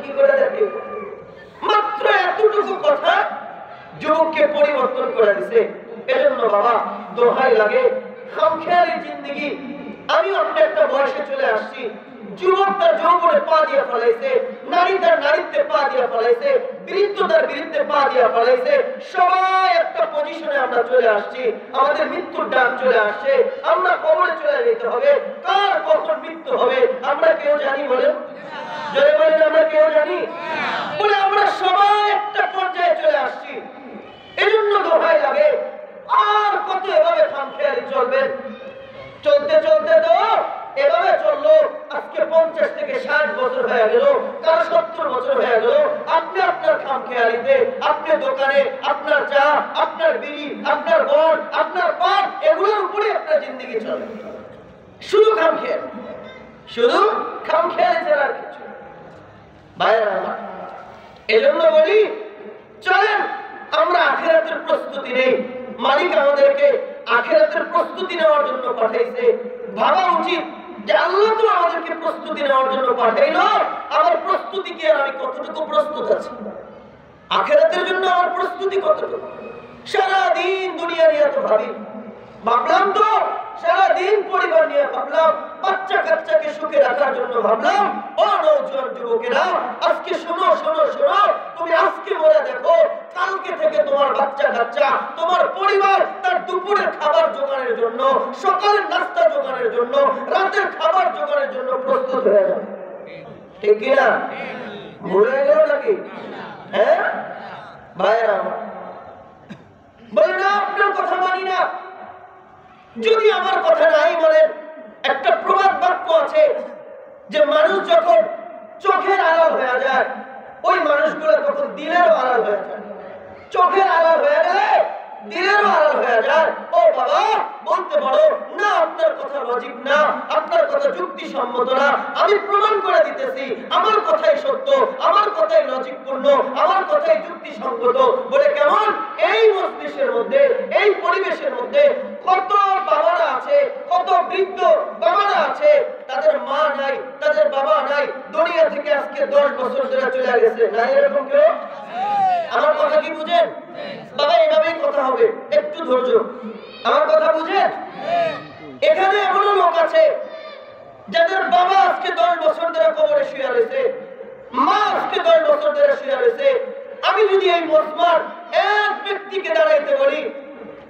কি করে দেখে। মাত্র এতটুকু কথা যুবককে পরিবর্তন করে দিছে। এজন্য বাবা দোহাই লাগে, খামখেয়ালি জিন্দেগি। আমি আপনি একটা বয়সে চলে আসছি, যুবক তার যৌবনে পা দিয়ে ফেলাইছে, নারী তার নারীত্বে পা দিয়ে ফেলাইছে, বৃদ্ধ তার বৃদ্ধে পা দিয়ে ফেলাইছে। সবাই একটা পজিশনে আমরা চলে আসছি, আমাদের মৃত্যুর ডাক চলে আসছে, আমরা কবরে চলে যেতে হবে। কার কখন মৃত্যু হবে আমরা কেউ জানি? বলেন, জয় বলেন, আমরা কেউ জানি? বলে আমরা সবাই একটা পর্যায়ে চলে আসছি। এজন্য দোহাই লাগে, আর কত এভাবে খামখেয়ালি চলবেন? চলতে চলতে তো এভাবে চললো, আজকে 50 থেকে 60 বছর হয়ে গেল, কারো 70 বছর হয়ে গেল। আপনি আপনার খামখেয়ালিতে, আপনি দোকানে আপনার চা, আপনার বিড়ি, আপনার বন, আপনার পান, এগুলোর উপরে আপনার জিন্দগি চলে। শুধু খামখেয়ালি, শুধু খামখেয়ালি ছাড়া আর কিছু। ভাইরা আমার, এজন্য বলি চলেন আমরা আখিরাতের প্রস্তুতি নেই। মালিক আমাদেরকে আখিরাতের প্রস্তুতি নেওয়ার জন্য পাঠাইছে। ভাবা উচিত যে আল্লাহ তো আমাদেরকে প্রস্তুতি নেওয়ার জন্য পাঠাইলো, আমার প্রস্তুতি কি আর আমি কতটুকু প্রস্তুত আছি? আখিরাতের জন্য আমার প্রস্তুতি কতটুকু? সারাদিন দুনিয়া নিয়ে তো ভাবি, ভাবলাম তো সারাদিন পরিবার নিয়ে ভাবলাম, বাচ্চা কাচ্চাকে সুখে রাখার জন্য ভাবলাম। ও নওজোয়ান যুবকেরা, আজকে শোনো শোনো শোনো, তুমি আজকে মনে দেখো, কালকে থেকে তোমার বাচ্চা কাচ্চা, তোমার পরিবার তার দুপুরের খাবার জোগাড়ের জন্য, সকালের নাস্তা জোগাড়ের জন্য, রাতের খাবার জোগাড়ের জন্য প্রস্তুত হয়ে যাবে। ঠিক কিনা? ভুলে গেল নাকি? হ্যাঁ ভাইরা আমার, বলে না আপনার কথা মানি না। যদি আমার কথা নাই বলেন, একটা প্রবাদ বাক্য আছে যে মানুষ যখন চোখের আড়াল হয়ে যায়, ওই মানুষগুলো তখন দিলেরও আড়াল হয়ে যায়। চোখের আড়াল হয়ে গেলে দিলেরও আড়াল হয়ে যায়। ও বাবা বলতে পারো না আপনার কথা লজিক না, আপনার কথা যুক্তিসম্মত না, আমি প্রমাণ করে দিতেছি আমার কথাই সত্য, আমার কথাই লজিকপূর্ণ, আমার কথাই যুক্তিসঙ্গত। বলে কেমন? এই মস্তিষ্কের মধ্যে, এই পরিবেশের মধ্যে কত বাবারা আছে, কত বৃদ্ধ বাবারা আছে, তাদের মা নাই, তাদের বাবা নাই, দুনিয়া থেকে আজকে 10 বছর ধরে চলে গেছে। না এরকম কেউ? আমার কথা কি বুঝেন? বাবা এভাবেই কথা হবে, একটু ধৈর্য। আমার কথা বুঝেন? এখানে এমন লোক আছে যাদের বাবা আজকে 10 বছর ধরে কবরে শুয়ে রয়েছে, মা আজকে 10 বছর ধরে শুয়ে রয়েছে। আমি যদি এই মজমার এক ব্যক্তিকে দাঁড়াইতে বলি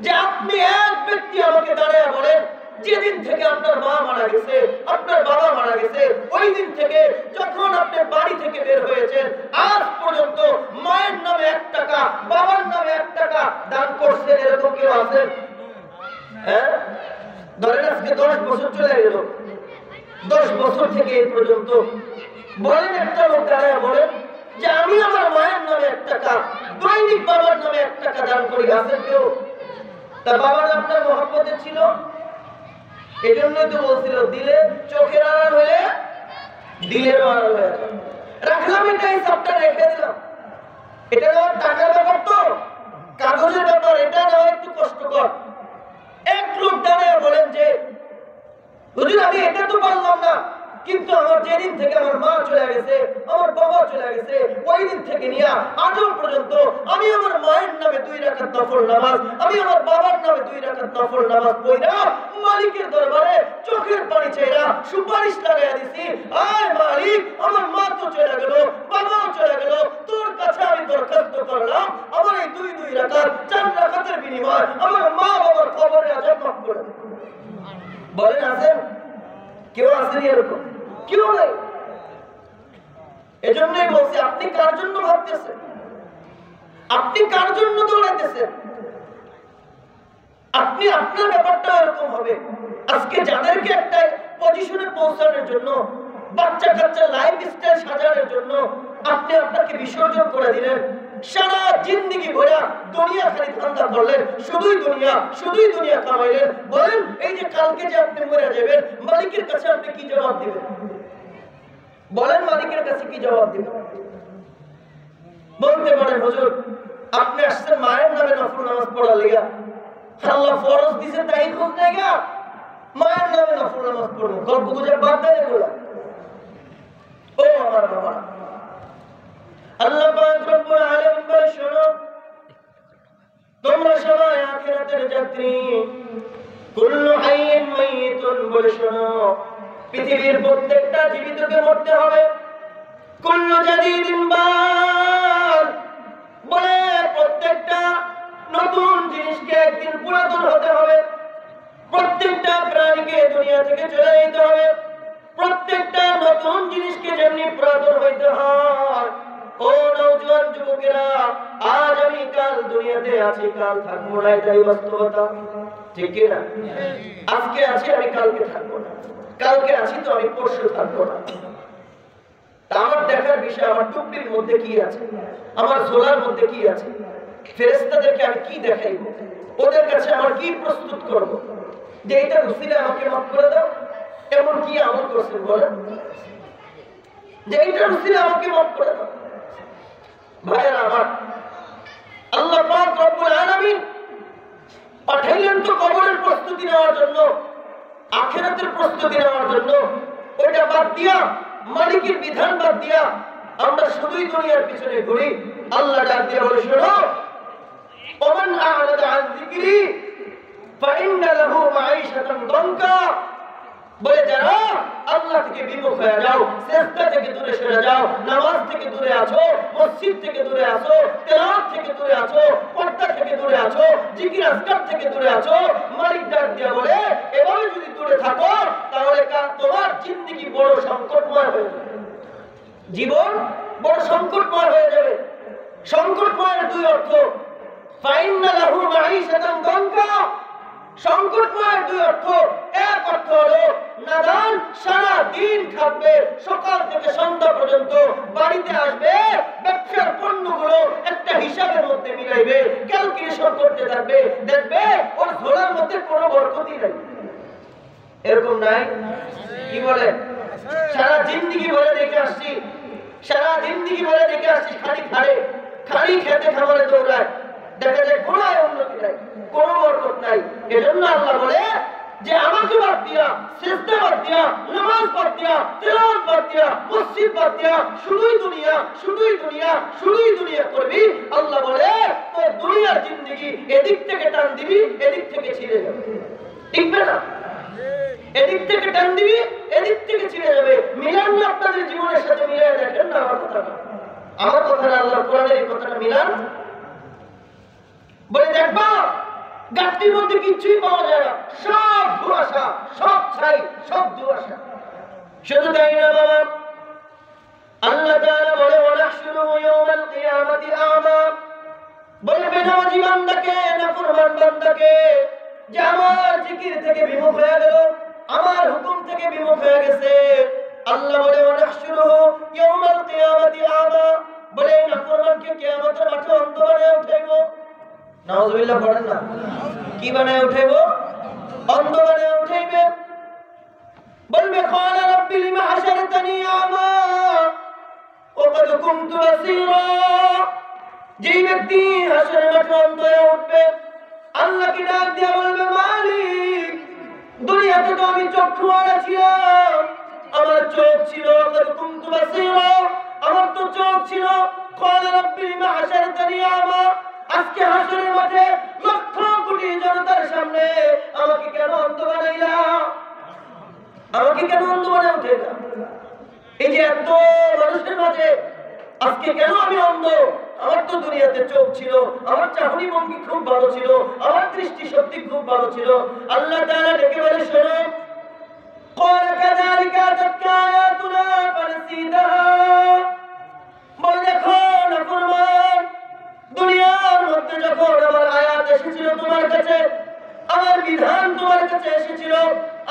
যে আপনি এক ব্যক্তি আমাকে দাঁড়ায় বলেন, যেদিন থেকে আপনার মা মারা গেছে, আপনার বাবা মারা গেছে, ওই দিন থেকে যখন আপনি বাড়ি থেকে বের হয়েছেন আজ পর্যন্ত মায়ের নামে 1 টাকা, বাবার নামে 1 টাকা দান করছেন, এরকম কেউ আছেন? হ্যাঁ, ধরেন আজকে 10 বছর চলে গেল, 10 বছর থেকে এই পর্যন্ত বলেন একটা লোক দাঁড়ায় বলেন যে আমি আমার মায়ের নামে 1 টাকা, দৈনিক বাবার নামে 1 টাকা দান করি, আছেন কেউ? তার বাবার আপনার মহব্বতে ছিল, এই জন্যই তো বলছিল দিলে চোখের আড়াল হলে দিলেরও আড়াল হয়ে যায়। রাখলাম এটা, এই সবটা রেখে দিলাম। এটা নেওয়ার টাকার ব্যাপার তো, কাগজের ব্যাপার, এটা নেওয়া একটু কষ্টকর। এক লোক দাঁড়ায় বলেন যে হুজুর আমি এটা তো পারলাম না, কিন্তু আমার যেদিন থেকে আমার মা চলে গেছে, আমার বাবা চলে গেছে, ওই দিন থেকে নিয়ে আজও পর্যন্ত আমি আমার মায়ের নামে 2 রাকাত নফল নামাজ, আমি আমার বাবার নামে 2 রাকাত নফল নামাজ পড়া মালিকের দরবারে চোখের পানি চাইরা সুপারিশ লাগাইয়া দিছি, আয় মালিক আমার মা তো চলে গেল, বাবাও চলে গেল, তোর কাছে আমি দরখাস্ত করলাম আমার এই 2 রাকাত 4 রাকাতের বিনিময়ে আমার মা বাবার কবরে আযাব মাফ করে দে। বলেন আছেন কেউ? আসেনি এরকম কেউ নেই। এজন্যই বলছি আপনি কার জন্য ভাবতেছেন, আপনি কার জন্য দৌড়াইতেছেন, আপনি আপনার ব্যাপারটা এরকম হবে। আজকে যাদেরকে একটা পজিশনে পৌঁছানোর জন্য, বাচ্চা কাচ্চা লাইফ স্টাইল সাজানোর জন্য আপনি আপনাকে বিসর্জন করে দিলেন, সারা জিন্দেগি ভরা দুনিয়া খালি ধান্দা করলেন, শুধুই দুনিয়া কামাইলেন। বলেন এই যে কালকে যে আপনি মরে যাবেন, মালিকের কাছে আপনি কি জবাব দিবেন? বলেন মালিকের কাছে কি জবাব দিবেন? বলতে পারেন হুজুর আপনি আসছেন মায়ের নামে নফল নামাজ পড়া লেগা, আল্লাহ ফরজ দিয়েছে তাই খোঁজ নেই গা, মায়ের নামে নফল নামাজ পড়বো, গল্প গুজব বাদ দেন এগুলা। ও আমার বাবা, আল্লাহ পাক রব্বুল আলামিন বলে শোনো তোমরা সবাই আখিরাতের যাত্রী কুল্লু হাইয়িন মাইয়িতুন বলে শোনো পৃথিবীর প্রত্যেকটা জীবিতকে মরতে হবে কুল্লু জাদীদিন বাল বলে প্রত্যেকটা নতুন জিনিসকে একদিন পুরাতন হতে হবে প্রত্যেকটা প্রাণীকে দুনিয়া থেকে চলে যেতে হবে প্রত্যেকটা নতুন জিনিসকে যেমনি পুরাতন হইতে হয় ও নওজোয়ান যুবকেরা আজ আমি কাল দুনিয়াতে আছি কাল থাকবো না এটাই বাস্তবতা ঠিক কি না আজকে আছি আমি কালকে থাকবো না কালকে আছি তো আমি পরশু থাকবো না আমার দেখার বিষয় আমার টুকরির মধ্যে কি আছে আমার ঝোলার মধ্যে কি আছে ফেরেশতাদেরকে আমি কি দেখাইবো ওদের কাছে আমার কি প্রস্তুত করব যে এটা উসিলা আমাকে মাফ করে দাও এমন কি আমল করছেন বলেন যে এটা উসিলা আমাকে মাফ করে দাও ভাইরা আমার আল্লাহ পাক রব্বুল আলামিন পাঠাইলেন তো কবরের প্রস্তুতি নেওয়ার জন্য আখিরাতের প্রস্তুতি নেওয়ার জন্য ওইটা বাদ দিয়া মালিকের বিধান বাদ দিয়া আমরা শুধুই দুনিয়ার পিছনে ঘুরি আল্লাহ ডাক দিয়ে বলে শোনো ওমান আ'রাদা আন যিকরি ফাইন্না লাহু মাঈশাতান দানকা বলে যারা আল্লাহ থেকে বিমুখ হয়ে যাও সিজদা থেকে দূরে সরে যাও নামাজ থেকে দূরে আছো মসজিদ থেকে দূরে আছো তেলাওয়াত থেকে দূরে আছো পর্দা থেকে দূরে আছো জিকির আজকার থেকে দূরে আছো মালিক ডাক দিয়ে বলে এভাবে যদি দূরে থাকো তাহলে তোমার জিন্দেগি বড় সংকটময় হয়ে যাবে জীবন বড় সংকটময় হয়ে যাবে সংকটময়ের দুই অর্থ ফাইন্না লাহু মাঈশাতান দানকা সংকটময় দুই অর্থ এক অর্থ হলো নাদান সারা দিন খাবে সকাল থেকে সন্ধ্যা পর্যন্ত বাড়িতে আসবে ব্যবসার পণ্যগুলো একটা হিসাবের মধ্যে মিলাইবে ক্যালকুলেশন করতে থাকবে দেখবে ওর ঝোলার মধ্যে কোনো বরকতই নাই এরকম নাই কি বলে সারা জিন্দেগি ভরে দেখে আসছি সারা জিন্দেগি ভরে দেখে আসছি খালি খেতে খামারে দৌড়ায় দেখা যায় কোনো উন্নতি নাই কোনো বরকত নাই এজন্য আল্লাহ বলে যে আমাকে বাদ দিয়া সিজদা বাদ দিয়া নামাজ বাদ দিয়া তেলাওয়াত বাদ দিয়া মসজিদ বাদ দিয়া শুধুই দুনিয়া করবি আল্লাহ বলে তোর দুনিয়ার জিন্দেগি এদিক থেকে টান দিবি এদিক থেকে ছিঁড়ে যাবে ঠিক না এদিক থেকে টান দিবি এদিক থেকে ছিঁড়ে যাবে মিলান না আপনাদের জীবনের সাথে মিলিয়ে দেখেন না আমার কথাটা আল্লাহ কোরআনের এই কথাটা মিলান বলে দেখবা গাছটির মধ্যে কিছুই পাওয়া যায় না সব ধোঁয়াশা সব ছাই সব ধোঁয়াশা শুধু তাই না বাবা আল্লাহ তাআলা বলে ওয়ানাহশুরুহু ইয়াওমাল কিয়ামাতি আ'মা বলে বেনামাজি বান্দাকে নাফরমান বান্দাকে যে আমার জিকির থেকে বিমুখ হয়ে গেল আমার হুকুম থেকে বিমুখ হয়ে গেছে আল্লাহ বলে ওয়ানাহশুরুহু ইয়াওমাল কিয়ামাতি আ'মা বলে নাফরমানকে কিয়ামতের মাঠে অন্ধ বানায় উঠাইবো নাউযুবিল্লাহ পড়েন না কি বানায় উঠাইবো অন্ধ বানায় উঠাইবে বলবে ক্বালা রাব্বি লিমা হাশারতানি আমা ওয়া ক্বাদ কুনতু বাসীরা যেই ব্যক্তি হাশরের মাঠে অন্ধ হয়ে উঠবে আল্লাহকে ডাক দিয়ে বলবে মালিক দুনিয়াতে তো আমি চক্ষুওয়ালা ছিলাম আমার চোখ ছিল ক্বাদ কুনতু বাসীরা আমার তো চোখ ছিল ক্বালা রাব্বি লিমা হাশারতানি আমা আজকে হাসরের মাঠে লক্ষ কোটি জনতার সামনে আমাকে কেন অন্ধ বানাইলা আমাকে কেন অন্ধ বানাই উঠাইলা এই যে এত মানুষের মাঝে আজকে কেন আমি অন্ধ আমার তো দুনিয়াতে চোখ ছিল আমার চাহনি ভঙ্গি খুব ভালো ছিল আমার দৃষ্টি শক্তি খুব ভালো ছিল আল্লাহ তাআলা ডেকে বলে শোনো قال كذلك أتتك آياتنا فنسيتها বলে দেখো নাফরমান দুনিয়ার মধ্যে যখন আমার আয়াত এসেছিল তোমার কাছে আমার বিধান তোমার কাছে এসেছিল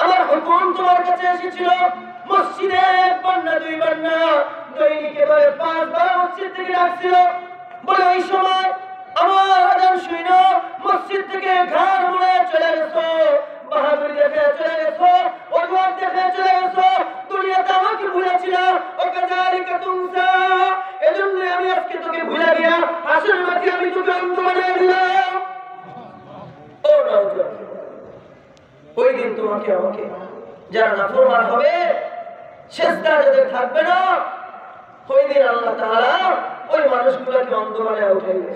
আমার হুকুম তোমার কাছে এসেছিল মসজিদে একবার না দুইবার না দৈনিক এবারে 5 বার মসজিদ থেকে ডাকছিল বলে ওই সময় আমার আযান শুনো মসজিদ থেকে ঘাড় মুড়ে চলে গেছো বাহাদুরি দেখে চলে গেছো ওয়াজ দেখে চলে গেছো দুনিয়াতে আমাকে ভুলেছিল ও কাযালিকা তুনসা এজন্য আমি আজকে তোকে ভুলে গিয়া হাসরের মাঠে আমি তোকে অন্ধ বানিয়ে দিলাম ও নওজোয়ান ওই দিন তোমাকে আমাকে যারা নাফরমান হবে সিজদা যাদের থাকবে না ওই দিন আল্লাহ তাআলা ওই মানুষগুলোকে অন্ধ বানায় উঠাইবে।